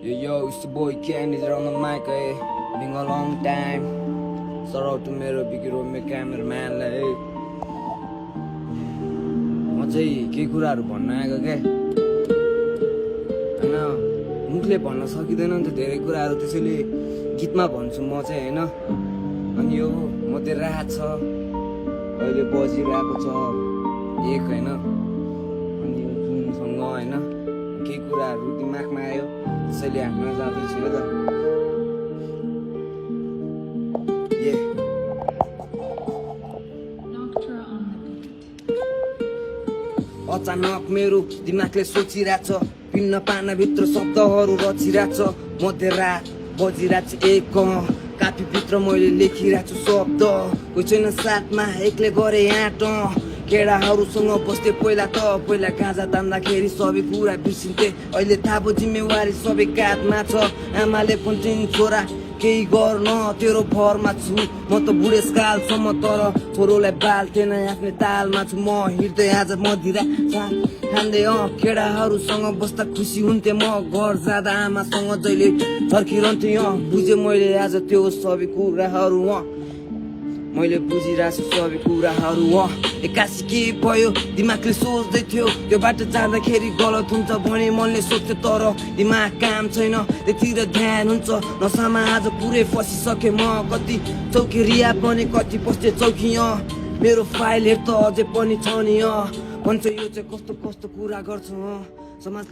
Yo, it's the boy Ken, is on the mic, eh? Been a long time. Shout out to मेरो बिग्रो मेरो क्यामेराम्यानलाई म चाहिँ के कुराहरु भन्न आएको के हैन मुखले भन्न सकिदैन नि त धेरै कुराहरु त्यसैले गीतमा भन्छु म चाहिँ हैन अनि यो मध्य रात छ अहिले बजिरहेको छ एक हैन अनि यो जुनसँग हैन के कुराहरु दिमागमा आयो त्यसैले हामी जाँदैछु ल अचानक मेरो दिमागले सोचिरहेछ पिन्न पानाभित्र शब्दहरू रचिरहेछ मध्यरात बजिरहेछ एक कापीभित्र मैले लेखिरहेको छु शब्द कोही छैन साथमा एक्लै गरे आँट केडाहरूसँग बस्थे पहिला गाजा तान्दाखेरि सबै कुरा बिर्सिन्थे अहिले थाहा भयो जिम्मेवारी सबै काँधमा छ आमाले भन्छन् छोरा केही गर्न तेरो भरमा छु म त बुढेसकालसम्म तर छोरोलाई बाल्थेन आफ्नै तालमा छु म हिँड्दै आज मधिरा खाँदै केडाहरूसँग बस्दा खुसी हुन्थे म घर जाँदा आमासँग जहिले छर्किरहन्थे बुझेँ मैले आज त्यो सबै कुराहरू मैले बुझिरहेको छु सबै कुराहरू एक्कासी के भयो दिमागले सोच्दै थियो त्यो बाटो जाँदाखेरि गलत हुन्छ भने मनले सोच्थ्यो तर दिमाग काम छैन त्यतिर ध्यान हुन्छ नसामा आज पुरै फसिसके म कति चौकेरिया पनि कति बस्थे चौकी मेरो फाइलहरू त अझै पनि छ नि भन्छ यो चाहिँ कस्तो कुरा गर्छ समाजले